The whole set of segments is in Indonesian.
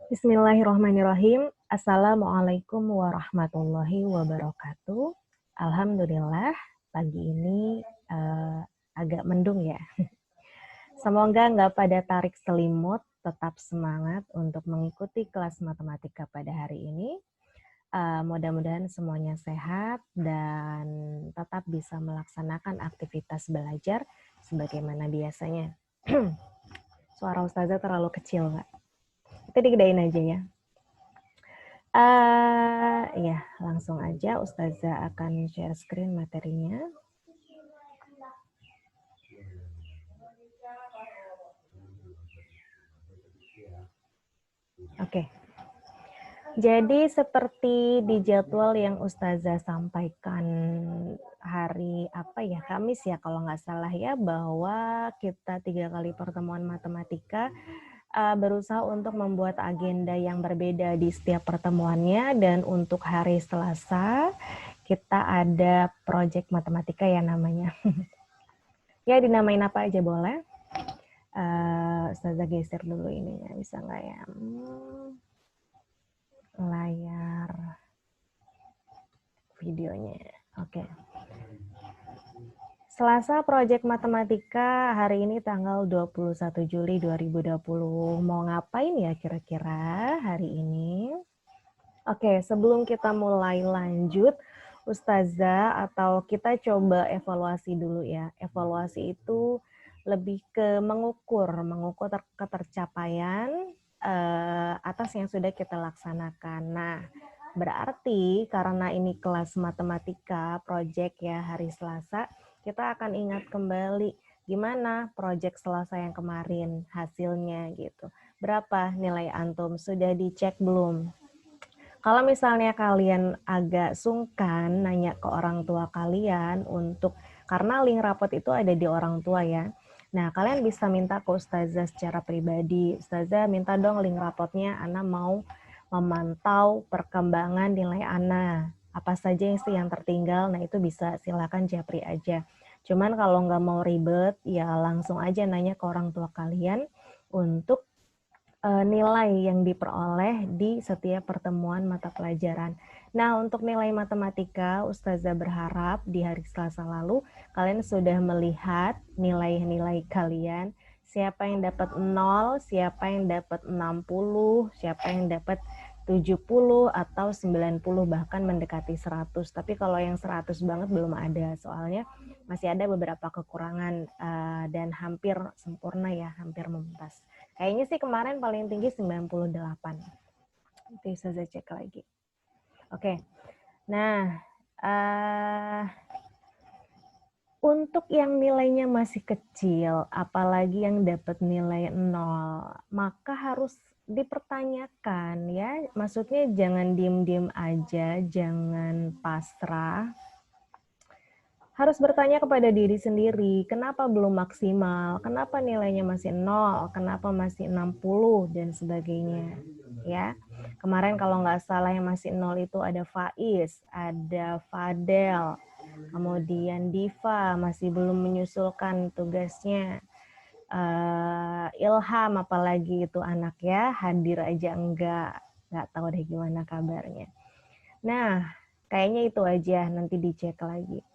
Bismillahirrahmanirrahim. Assalamualaikum warahmatullahi wabarakatuh. Alhamdulillah, pagi ini agak mendung ya. Semoga nggak pada tarik selimut, tetap semangat untuk mengikuti kelas matematika pada hari ini. Mudah-mudahan semuanya sehat dan tetap bisa melaksanakan aktivitas belajar sebagaimana biasanya. Suara Ustazah terlalu kecil, nggak? Kita digedein aja ya. Ya, langsung aja Ustazah akan share screen materinya. Oke. Jadi seperti di jadwal yang Ustazah sampaikan hari Kamis ya kalau nggak salah ya, bahwa kita 3 kali pertemuan matematika berusaha untuk membuat agenda yang berbeda di setiap pertemuannya, dan untuk hari Selasa kita ada project matematika ya namanya. Ya dinamain apa aja boleh. Ustazah geser dulu ininya, bisa nggak ya? Layar videonya. Oke. Selasa Project Matematika hari ini tanggal 21 Juli 2020. Mau ngapain ya kira-kira hari ini? Oke, sebelum kita mulai lanjut, Ustazah, atau kita coba evaluasi dulu ya. Evaluasi itu lebih ke mengukur ketercapaian atas yang sudah kita laksanakan. Nah, berarti karena ini kelas matematika project ya hari Selasa, kita akan ingat kembali gimana project Selasa yang kemarin hasilnya gitu. Berapa nilai antum? Sudah dicek belum? Kalau misalnya kalian agak sungkan nanya ke orang tua kalian karena link rapot itu ada di orang tua ya. Nah, kalian bisa minta ke Ustazah secara pribadi. Ustazah minta dong link rapotnya, Ana mau memantau perkembangan nilai Ana. Apa saja yang tertinggal, nah itu bisa silakan japri aja. Cuman kalau nggak mau ribet, ya langsung aja nanya ke orang tua kalian untuk nilai yang diperoleh di setiap pertemuan mata pelajaran. Nah, untuk nilai matematika, Ustazah berharap di hari Selasa lalu kalian sudah melihat nilai-nilai kalian, siapa yang dapat 0, siapa yang dapat 60, siapa yang dapat 70 atau 90, bahkan mendekati 100. Tapi kalau yang 100 banget belum ada, soalnya masih ada beberapa kekurangan dan hampir sempurna ya, hampir mempas. Kayaknya sih kemarin paling tinggi 98. Bisa saya cek lagi. Oke. Nah, untuk yang nilainya masih kecil, apalagi yang dapat nilai 0, maka harus dipertanyakan ya. Maksudnya jangan diem-diem aja, jangan pasrah. Harus bertanya kepada diri sendiri, kenapa belum maksimal, kenapa nilainya masih 0, kenapa masih 60, dan sebagainya. Ya, kemarin kalau nggak salah yang masih 0 itu ada Faiz, ada Fadel, kemudian Diva masih belum menyusulkan tugasnya. Ilham apalagi itu anak ya, hadir aja nggak tahu deh gimana kabarnya. Nah, kayaknya itu aja, nanti dicek lagi.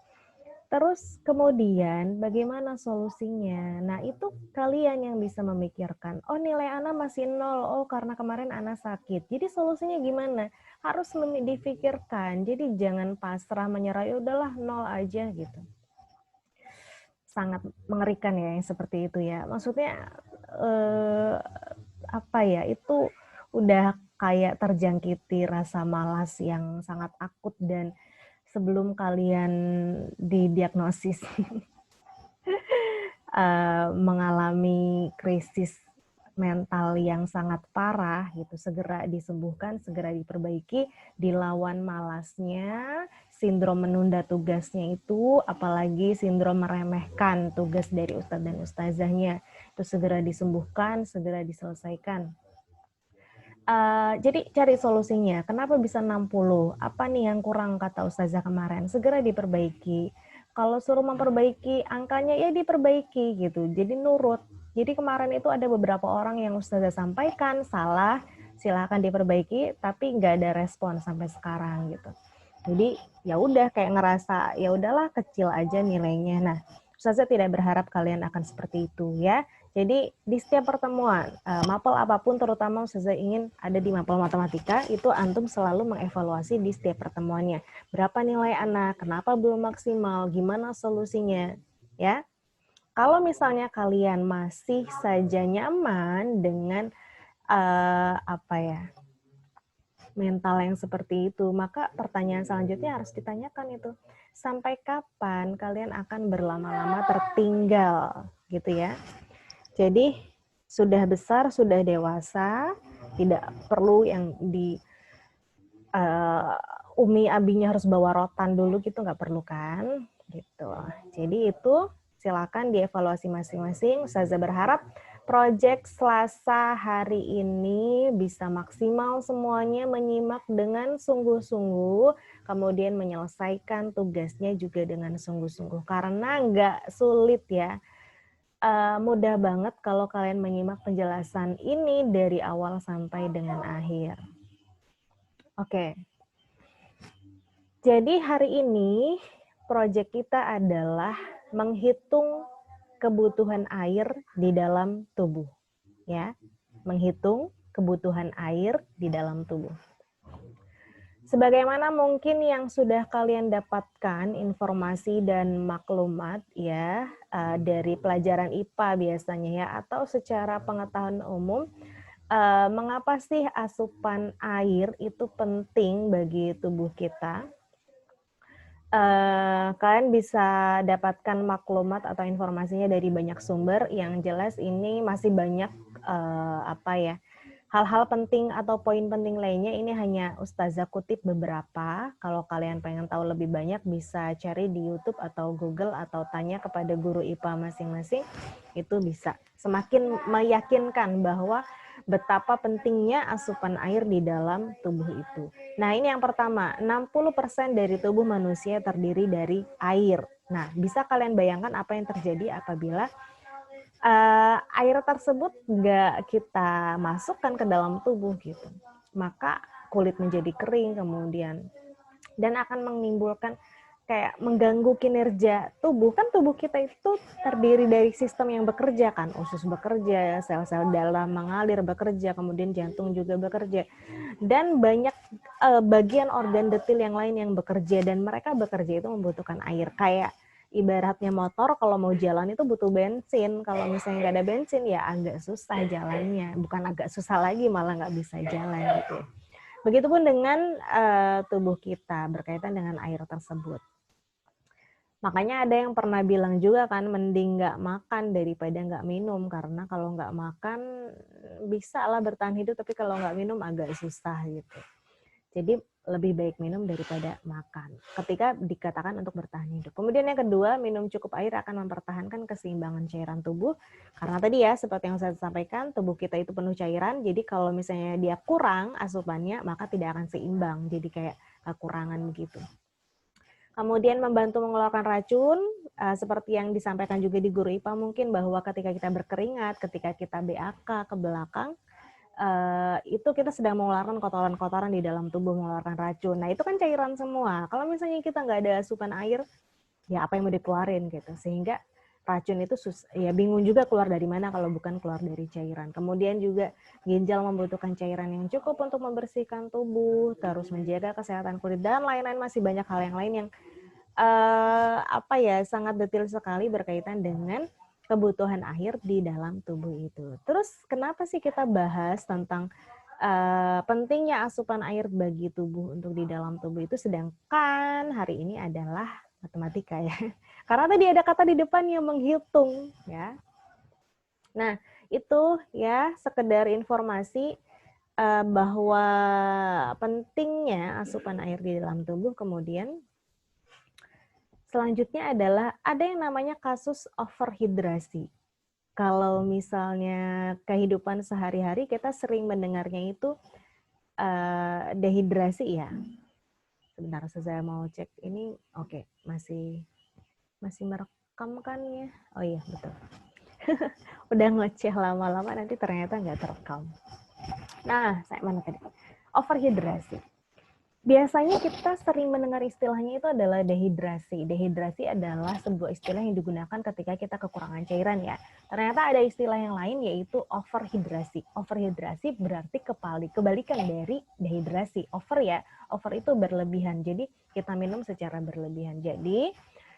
Terus kemudian bagaimana solusinya? Nah itu kalian yang bisa memikirkan, oh nilai Ana masih 0, oh karena kemarin Ana sakit. Jadi solusinya gimana? Harus dipikirkan, jadi jangan pasrah menyerah, ya udahlah 0 aja gitu. Sangat mengerikan ya yang seperti itu ya. Maksudnya itu udah kayak terjangkiti rasa malas yang sangat akut, dan sebelum kalian didiagnosis mengalami krisis mental yang sangat parah gitu, segera disembuhkan, segera diperbaiki, dilawan malasnya, sindrom menunda tugasnya itu, apalagi sindrom meremehkan tugas dari ustadz dan ustazahnya, itu segera disembuhkan, segera diselesaikan. Jadi cari solusinya. Kenapa bisa 60? Apa nih yang kurang kata Ustazah kemarin? Segera diperbaiki. Kalau suruh memperbaiki angkanya ya diperbaiki gitu. Jadi nurut. Jadi kemarin itu ada beberapa orang yang Ustazah sampaikan salah, silakan diperbaiki, tapi nggak ada respon sampai sekarang gitu. Jadi ya udah kayak ngerasa ya udahlah kecil aja nilainya. Nah, Ustazah tidak berharap kalian akan seperti itu ya. Jadi di setiap pertemuan, mapel apapun terutama Ustazah ingin ada di mapel matematika, itu antum selalu mengevaluasi di setiap pertemuannya. Berapa nilai anak, kenapa belum maksimal, gimana solusinya, ya. Kalau misalnya kalian masih saja nyaman dengan apa ya, mental yang seperti itu, maka pertanyaan selanjutnya harus ditanyakan itu, sampai kapan kalian akan berlama-lama tertinggal, gitu ya. Jadi sudah besar, sudah dewasa, tidak perlu yang di umi abinya harus bawa rotan dulu gitu, nggak perlu kan, gitu. Jadi itu silakan dievaluasi masing-masing. Ustazah berharap proyek Selasa hari ini bisa maksimal semuanya, menyimak dengan sungguh-sungguh, kemudian menyelesaikan tugasnya juga dengan sungguh-sungguh. Karena nggak sulit ya, mudah banget kalau kalian menyimak penjelasan ini dari awal sampai dengan akhir. Oke. Jadi hari ini proyek kita adalah menghitung kebutuhan air di dalam tubuh, ya. Menghitung kebutuhan air di dalam tubuh. Sebagaimana mungkin yang sudah kalian dapatkan informasi dan maklumat ya dari pelajaran IPA biasanya ya, atau secara pengetahuan umum, mengapa sih asupan air itu penting bagi tubuh kita? Kalian bisa dapatkan maklumat atau informasinya dari banyak sumber. Yang jelas ini masih banyak apa ya, hal-hal penting atau poin penting lainnya. Ini hanya Ustazah kutip beberapa. Kalau kalian pengen tahu lebih banyak bisa cari di YouTube atau Google atau tanya kepada guru IPA masing-masing. Itu bisa semakin meyakinkan bahwa betapa pentingnya asupan air di dalam tubuh itu. Nah, ini yang pertama, 60% dari tubuh manusia terdiri dari air. Nah, bisa kalian bayangkan apa yang terjadi apabila air tersebut nggak kita masukkan ke dalam tubuh gitu. Maka kulit menjadi kering kemudian, dan akan menimbulkan kayak mengganggu kinerja tubuh. Kan tubuh kita itu terdiri dari sistem yang bekerja kan, usus bekerja, sel-sel dalam mengalir bekerja, kemudian jantung juga bekerja, dan banyak bagian organ detil yang lain yang bekerja, dan mereka bekerja itu membutuhkan air. Kayak ibaratnya motor kalau mau jalan itu butuh bensin, kalau misalnya nggak ada bensin ya agak susah jalannya, bukan agak susah lagi, malah nggak bisa jalan gitu. Begitupun dengan tubuh kita berkaitan dengan air tersebut. Makanya ada yang pernah bilang juga kan, mending nggak makan daripada nggak minum, karena kalau nggak makan bisa lah bertahan hidup, tapi kalau nggak minum agak susah gitu. Jadi lebih baik minum daripada makan ketika dikatakan untuk bertahan hidup. Kemudian yang kedua, minum cukup air akan mempertahankan keseimbangan cairan tubuh. Karena tadi ya, seperti yang saya sampaikan, tubuh kita itu penuh cairan. Jadi kalau misalnya dia kurang asupannya, maka tidak akan seimbang. Jadi kayak kekurangan begitu. Kemudian membantu mengeluarkan racun, seperti yang disampaikan juga di guru IPA mungkin, bahwa ketika kita berkeringat, ketika kita BAK ke belakang, itu kita sedang mengeluarkan kotoran-kotoran di dalam tubuh, mengeluarkan racun. Nah itu kan cairan semua. Kalau misalnya kita nggak ada asupan air, ya apa yang mau dikeluarin gitu. Sehingga racun itu ya bingung juga keluar dari mana kalau bukan keluar dari cairan. Kemudian juga ginjal membutuhkan cairan yang cukup untuk membersihkan tubuh, terus menjaga kesehatan kulit, dan lain-lain, masih banyak hal yang lain yang apa ya, sangat detail sekali berkaitan dengan kebutuhan air di dalam tubuh itu. Terus kenapa sih kita bahas tentang pentingnya asupan air bagi tubuh untuk di dalam tubuh itu, sedangkan hari ini adalah matematika ya. Karena tadi ada kata di depan yang menghitung ya. Nah, itu ya sekedar informasi bahwa pentingnya asupan air di dalam tubuh. Kemudian selanjutnya adalah ada yang namanya kasus overhidrasi. Kalau misalnya kehidupan sehari-hari kita sering mendengarnya itu dehidrasi ya. Sebentar, saya mau cek ini. Oke, masih merekam kan ya? Oh iya, betul. Udah ngoceh lama-lama nanti ternyata nggak terekam. Nah, saya mana tadi? Overhidrasi. Biasanya kita sering mendengar istilahnya itu adalah dehidrasi. Dehidrasi adalah sebuah istilah yang digunakan ketika kita kekurangan cairan ya. Ternyata ada istilah yang lain yaitu overhidrasi. Overhidrasi berarti kebalikan dari dehidrasi. Over ya, over itu berlebihan. Jadi kita minum secara berlebihan. Jadi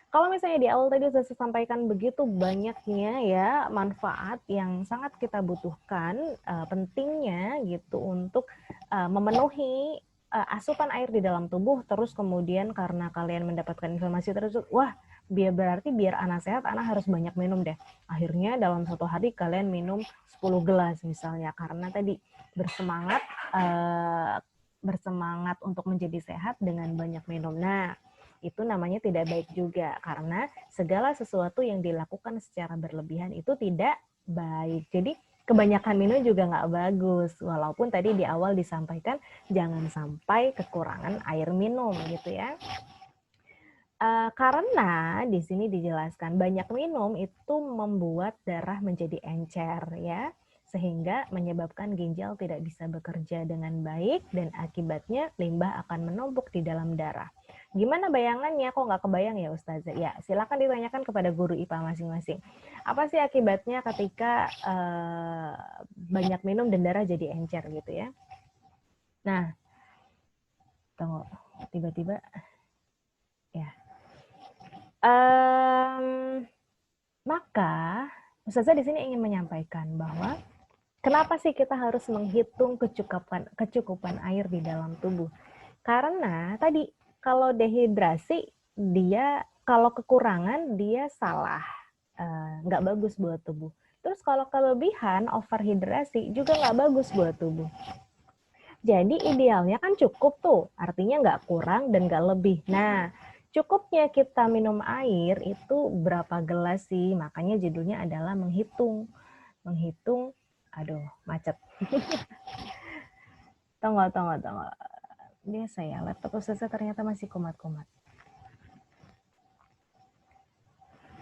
kalau misalnya di awal tadi sudah saya sampaikan begitu banyaknya ya manfaat yang sangat kita butuhkan, pentingnya gitu untuk memenuhi asupan air di dalam tubuh, terus kemudian karena kalian mendapatkan informasi tersebut, wah berarti biar anak sehat, anak harus banyak minum deh. Akhirnya dalam satu hari kalian minum 10 gelas misalnya, karena tadi bersemangat bersemangat untuk menjadi sehat dengan banyak minum. Nah, itu namanya tidak baik juga, karena segala sesuatu yang dilakukan secara berlebihan itu tidak baik. Jadi kebanyakan minum juga nggak bagus, walaupun tadi di awal disampaikan jangan sampai kekurangan air minum gitu ya. Karena di sini dijelaskan banyak minum itu membuat darah menjadi encer ya, sehingga menyebabkan ginjal tidak bisa bekerja dengan baik dan akibatnya limbah akan menumpuk di dalam darah. Gimana bayangannya? Kok nggak kebayang ya Ustazah? Ya, silakan ditanyakan kepada guru IPA masing-masing. Apa sih akibatnya ketika banyak minum dan darah jadi encer gitu ya? Nah, tunggu, tiba-tiba ya. Maka Ustazah di sini ingin menyampaikan bahwa kenapa sih kita harus menghitung kecukupan air di dalam tubuh? Karena tadi kalau dehidrasi dia kalau kekurangan dia salah, nggak bagus buat tubuh. Terus kalau kelebihan overhidrasi juga nggak bagus buat tubuh. Jadi idealnya kan cukup tuh, artinya nggak kurang dan nggak lebih. Nah, cukupnya kita minum air itu berapa gelas sih? Makanya judulnya adalah menghitung. Menghitung, aduh, macet. Tunggu. Biasa ya, laptop Ustazah ternyata masih kumat-kumat.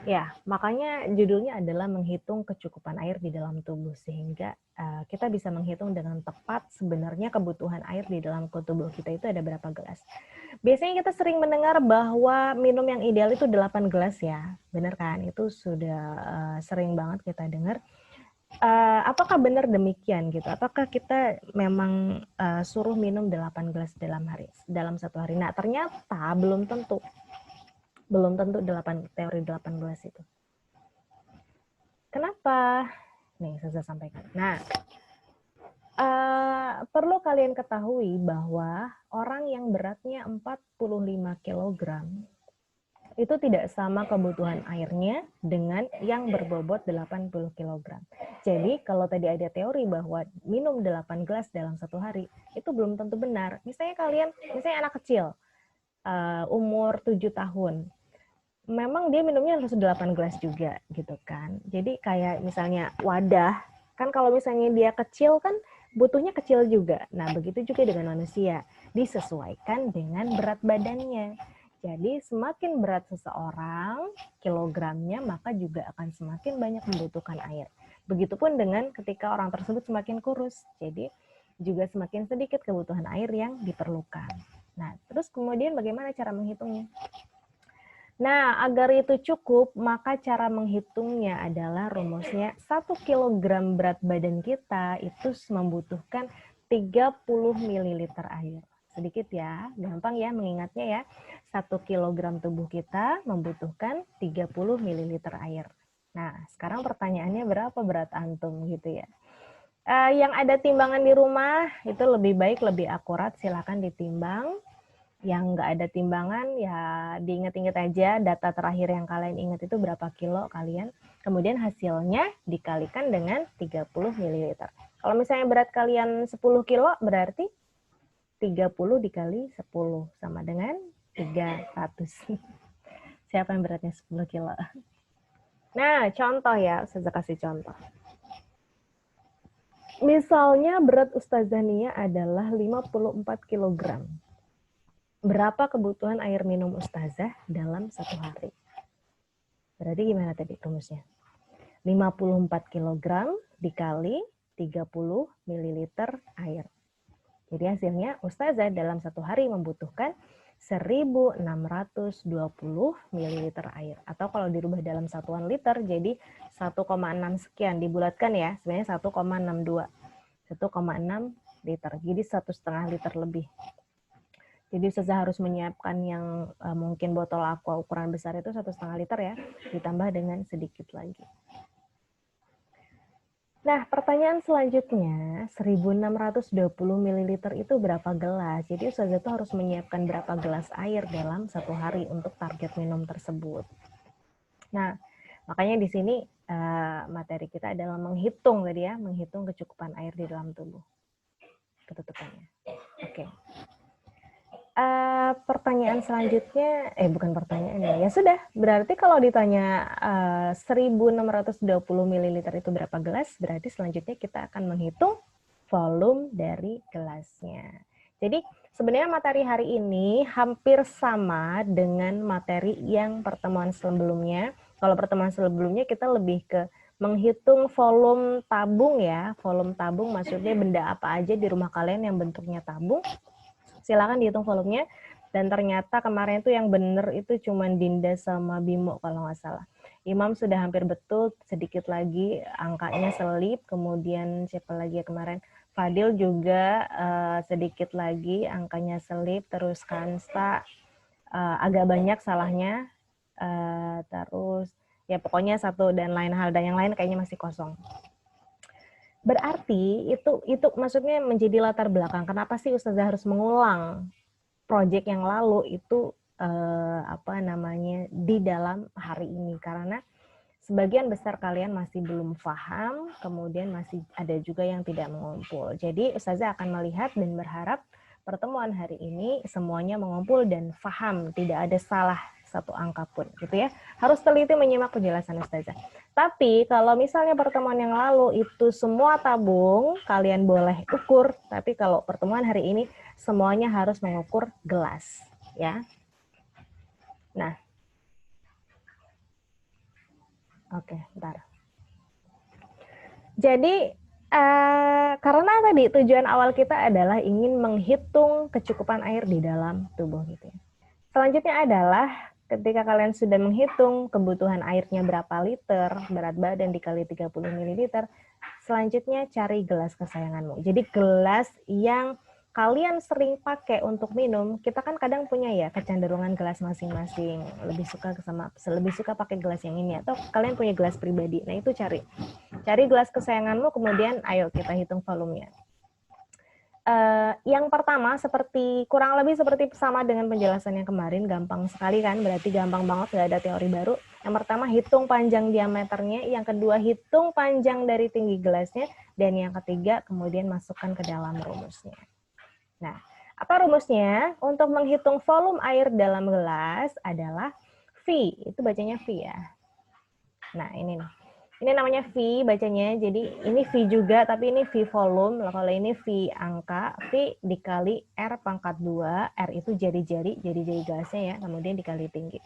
Ya, makanya judulnya adalah menghitung kecukupan air di dalam tubuh, sehingga kita bisa menghitung dengan tepat sebenarnya kebutuhan air di dalam tubuh kita itu ada berapa gelas. Biasanya kita sering mendengar bahwa minum yang ideal itu 8 gelas ya, benar kan? Itu sudah sering banget kita dengar. Apakah benar demikian gitu? Apakah kita memang suruh minum 8 gelas dalam satu hari? Nah, ternyata belum tentu teori 8 gelas itu. Kenapa? Nih, saya sampaikan. Nah, perlu kalian ketahui bahwa orang yang beratnya 45 kg itu tidak sama kebutuhan airnya dengan yang berbobot 80 kg. Jadi, kalau tadi ada teori bahwa minum 8 gelas dalam satu hari, itu belum tentu benar. Misalnya anak kecil, umur 7 tahun, memang dia minumnya harus 8 gelas juga gitu kan. Jadi kayak misalnya wadah, kan kalau misalnya dia kecil kan butuhnya kecil juga. Nah, begitu juga dengan manusia, disesuaikan dengan berat badannya. Jadi semakin berat seseorang kilogramnya, maka juga akan semakin banyak membutuhkan air. Begitupun dengan ketika orang tersebut semakin kurus. Jadi juga semakin sedikit kebutuhan air yang diperlukan. Nah, terus kemudian bagaimana cara menghitungnya? Nah, agar itu cukup, maka cara menghitungnya adalah rumusnya 1 kg berat badan kita itu membutuhkan 30 ml air. Sedikit ya, gampang ya mengingatnya ya. 1 kg tubuh kita membutuhkan 30 ml air. Nah, sekarang pertanyaannya berapa berat antum gitu ya. Yang ada timbangan di rumah itu lebih baik, lebih akurat, silakan ditimbang. Yang nggak ada timbangan ya diingat-ingat aja data terakhir yang kalian ingat itu berapa kilo kalian, kemudian hasilnya dikalikan dengan 30 ml. Kalau misalnya berat kalian 10 kilo berarti 30 dikali 10 sama dengan 300. Siapa yang beratnya 10 kilo? Nah, contoh ya, saya kasih contoh. Misalnya berat Ustazah Nia adalah 54 kg. Berapa kebutuhan air minum Ustazah dalam satu hari? Berarti gimana tadi rumusnya? 54 kg dikali 30 ml air. Jadi hasilnya Ustazah dalam satu hari membutuhkan 1620 ml air. Atau kalau dirubah dalam satuan liter jadi 1,6 sekian. Dibulatkan ya, sebenarnya 1,62. 1,6 liter. Jadi 1,5 liter lebih. Jadi Ustazah harus menyiapkan yang mungkin botol aqua ukuran besar itu 1,5 liter ya, ditambah dengan sedikit lagi. Nah, pertanyaan selanjutnya, 1620 ml itu berapa gelas? Jadi Ustazah itu harus menyiapkan berapa gelas air dalam satu hari untuk target minum tersebut. Nah, makanya di sini materi kita adalah menghitung tadi ya, menghitung kecukupan air di dalam tubuh. Ketutupannya. Oke. Pertanyaan selanjutnya, bukan pertanyaan ya sudah, berarti kalau ditanya 1620 ml itu berapa gelas, berarti selanjutnya kita akan menghitung volume dari gelasnya. Jadi sebenarnya materi hari ini hampir sama dengan materi yang pertemuan sebelumnya. Kalau pertemuan sebelumnya kita lebih ke menghitung volume tabung ya, volume tabung maksudnya benda apa aja di rumah kalian yang bentuknya tabung. Silakan dihitung volumenya, dan ternyata kemarin itu yang benar itu cuma Dinda sama Bimo kalau nggak salah. Imam sudah hampir betul, sedikit lagi angkanya selip, kemudian siapa lagi ya kemarin, Fadil juga sedikit lagi angkanya selip, terus Kansta agak banyak salahnya, terus ya pokoknya satu dan lain hal, dan yang lain kayaknya masih kosong. Berarti itu maksudnya menjadi latar belakang kenapa sih Ustazah harus mengulang proyek yang lalu itu di dalam hari ini, karena sebagian besar kalian masih belum paham, kemudian masih ada juga yang tidak mengumpul. Jadi Ustazah akan melihat dan berharap pertemuan hari ini semuanya mengumpul dan paham, tidak ada salah satu angka pun gitu ya. Harus teliti menyimak penjelasan Ustazah. Tapi kalau misalnya pertemuan yang lalu itu semua tabung, kalian boleh ukur, tapi kalau pertemuan hari ini semuanya harus mengukur gelas ya. Nah, oke, bentar. Jadi karena tadi tujuan awal kita adalah ingin menghitung kecukupan air di dalam tubuh gitu ya. Selanjutnya adalah ketika kalian sudah menghitung kebutuhan airnya berapa liter, berat badan dikali 30 ml, selanjutnya cari gelas kesayanganmu. Jadi gelas yang kalian sering pakai untuk minum, kita kan kadang punya ya kecenderungan gelas masing-masing, lebih suka pakai gelas yang ini, atau kalian punya gelas pribadi. Nah itu cari gelas kesayanganmu, kemudian ayo kita hitung volumenya. Yang pertama kurang lebih seperti sama dengan penjelasan yang kemarin, gampang sekali kan, berarti gampang banget, nggak ada teori baru. Yang pertama hitung panjang diameternya, yang kedua hitung panjang dari tinggi gelasnya, dan yang ketiga kemudian masukkan ke dalam rumusnya. Nah, apa rumusnya? Untuk menghitung volume air dalam gelas adalah V, itu bacanya V ya. Nah ini nih. Ini namanya V bacanya, jadi ini V juga, tapi ini V volume. Kalau ini V angka, V dikali R pangkat 2, R itu jari-jari gelasnya ya, kemudian dikali tinggi.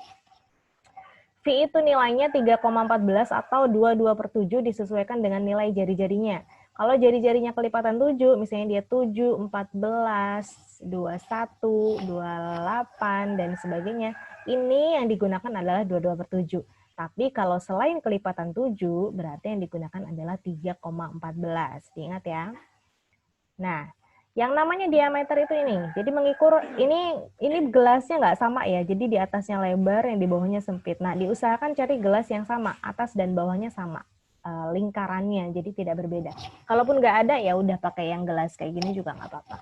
V itu nilainya 3,14 atau 22/7 disesuaikan dengan nilai jari-jarinya. Kalau jari-jarinya kelipatan 7, misalnya dia 7, 14, 21, 28, dan sebagainya, ini yang digunakan adalah 22/7. Tapi kalau selain kelipatan 7, berarti yang digunakan adalah 3,14. Diingat ya. Nah, yang namanya diameter itu ini. Jadi mengukur, ini gelasnya nggak sama ya. Jadi di atasnya lebar, yang di bawahnya sempit. Nah, diusahakan cari gelas yang sama, atas dan bawahnya sama. Lingkarannya, jadi tidak berbeda. Kalaupun nggak ada, ya udah pakai yang gelas kayak gini juga nggak apa-apa.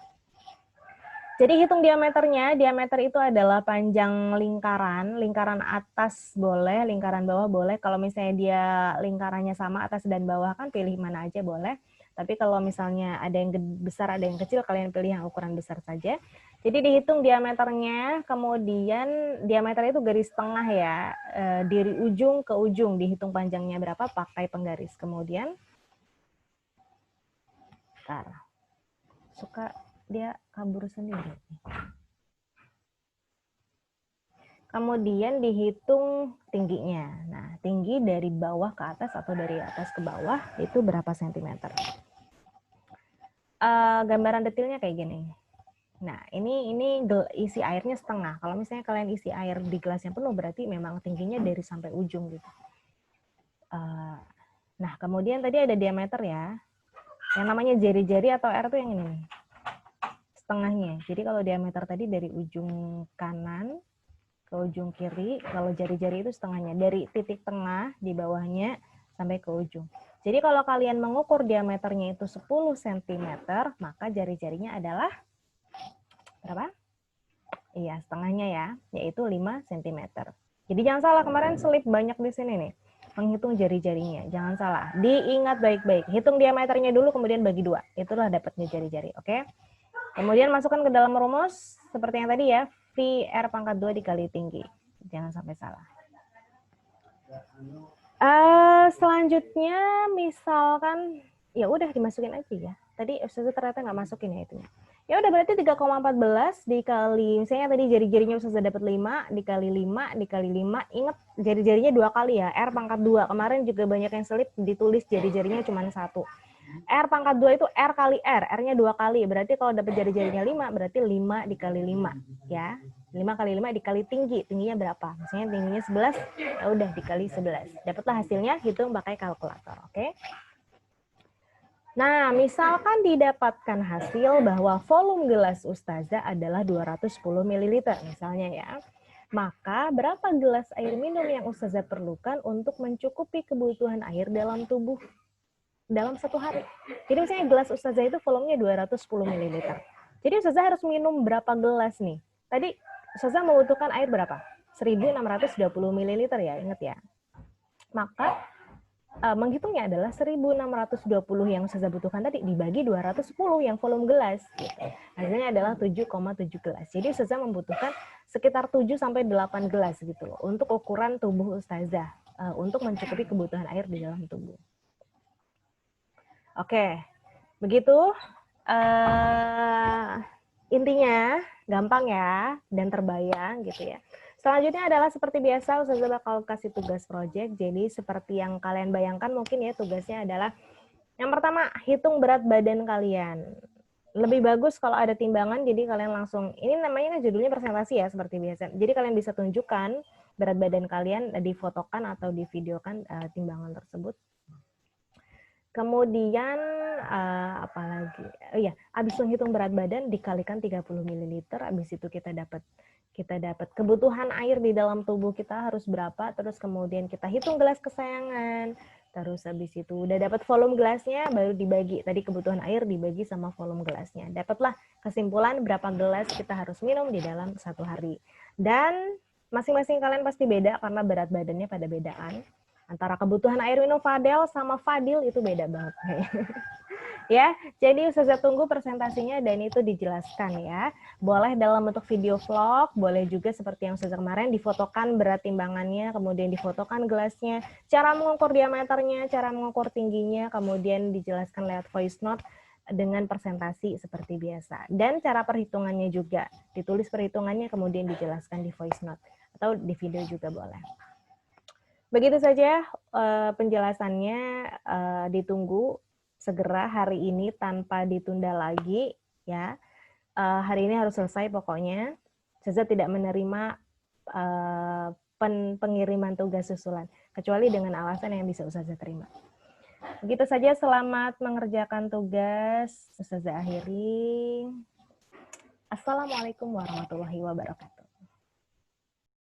Jadi hitung diameternya, diameter itu adalah panjang lingkaran atas boleh, lingkaran bawah boleh. Kalau misalnya dia lingkarannya sama atas dan bawah kan pilih mana aja boleh. Tapi kalau misalnya ada yang besar, ada yang kecil, kalian pilih yang ukuran besar saja. Jadi dihitung diameternya, kemudian diameter itu garis tengah ya, dari ujung ke ujung, dihitung panjangnya berapa, pakai penggaris. Kemudian, suka dia kabur sendiri. kemudian dihitung tingginya. Nah, tinggi dari bawah ke atas atau dari atas ke bawah itu berapa sentimeter. Gambaran detailnya kayak gini. Nah, ini isi airnya setengah. Kalau misalnya kalian isi air di gelas yang penuh, berarti memang tingginya dari sampai ujung gitu. Nah, kemudian tadi ada diameter ya. Yang namanya jari-jari atau R itu yang ini nih. Setengahnya. Jadi kalau diameter tadi dari ujung kanan ke ujung kiri, kalau jari-jari itu setengahnya. Dari titik tengah di bawahnya sampai ke ujung. Jadi kalau kalian mengukur diameternya itu 10 cm, maka jari-jarinya adalah berapa? Iya, setengahnya ya, yaitu 5 cm. Jadi jangan salah, kemarin selip banyak di sini nih. Menghitung jari-jarinya, jangan salah. Diingat baik-baik. Hitung diameternya dulu, kemudian bagi 2. Itulah dapatnya jari-jari, oke? Kemudian masukkan ke dalam rumus, seperti yang tadi ya, V R pangkat 2 dikali tinggi. Jangan sampai salah. Selanjutnya, misalkan, ya udah dimasukin aja ya. Tadi Ustazah ternyata nggak masukin ya itunya. Ya udah berarti 3,14 dikali, misalnya tadi jari-jarinya Ustazah dapat 5, dikali 5, dikali 5. Ingat jari-jarinya 2 kali ya, R pangkat 2. Kemarin juga banyak yang selip ditulis jari-jarinya cuma 1. R pangkat 2 itu R kali R, R-nya 2 kali. Berarti kalau dapat jari-jarinya 5, berarti 5 dikali 5. Ya, 5 kali 5 dikali tinggi. Tingginya berapa? Misalnya tingginya 11, ya udah dikali 11. Dapatlah hasilnya, hitung pakai kalkulator, oke? Nah, misalkan didapatkan hasil bahwa volume gelas Ustazah adalah 210 ml, misalnya ya. Maka berapa gelas air minum yang Ustazah perlukan untuk mencukupi kebutuhan air dalam tubuh dalam 1 hari? Jadi misalnya gelas Ustazah itu volumenya 210 ml. Jadi Ustazah harus minum berapa gelas nih? Tadi Ustazah membutuhkan air berapa? 1620 ml ya, ingat ya. Maka menghitungnya adalah 1620 yang Ustazah butuhkan tadi dibagi 210 yang volume gelas. Gitu. Hasilnya adalah 7,7 gelas. Jadi Ustazah membutuhkan sekitar 7 sampai 8 gelas gitu loh untuk ukuran tubuh Ustazah untuk mencukupi kebutuhan air di dalam tubuh. Oke, begitu. Intinya gampang ya dan terbayang gitu ya. Selanjutnya adalah seperti biasa Ustazah bakal kasih tugas project. Jadi seperti yang kalian bayangkan mungkin ya tugasnya adalah yang pertama hitung berat badan kalian. Lebih bagus kalau ada timbangan jadi kalian langsung, ini namanya kan judulnya presentasi ya seperti biasa. Jadi kalian bisa tunjukkan berat badan kalian, difotokan atau divideokan timbangan tersebut. Kemudian apalagi? Oh iya, habis menghitung berat badan dikalikan 30 ml, habis itu kita dapat kebutuhan air di dalam tubuh kita harus berapa, terus kemudian kita hitung gelas kesayangan, terus habis itu udah dapat volume gelasnya, baru dibagi, tadi kebutuhan air dibagi sama volume gelasnya. Dapatlah kesimpulan berapa gelas kita harus minum di dalam 1 hari. Dan masing-masing kalian pasti beda karena berat badannya pada beda kan. Antara kebutuhan air minum Fadel sama Fadil itu beda banget. Ya, jadi Ustazah tunggu presentasinya dan itu dijelaskan ya. Boleh dalam bentuk video vlog, boleh juga seperti yang Ustazah kemarin difotokan berat timbangannya, kemudian difotokan gelasnya, cara mengukur diameternya, cara mengukur tingginya, kemudian dijelaskan lewat voice note dengan presentasi seperti biasa. Dan cara perhitungannya juga, ditulis perhitungannya kemudian dijelaskan di voice note atau di video juga boleh. Begitu saja penjelasannya, ditunggu segera hari ini tanpa ditunda lagi ya. Hari ini harus selesai pokoknya. Ustazah tidak menerima pengiriman tugas susulan kecuali dengan alasan yang bisa Ustazah terima. Begitu saja, selamat mengerjakan tugas. Ustazah akhiri. Assalamualaikum warahmatullahi wabarakatuh.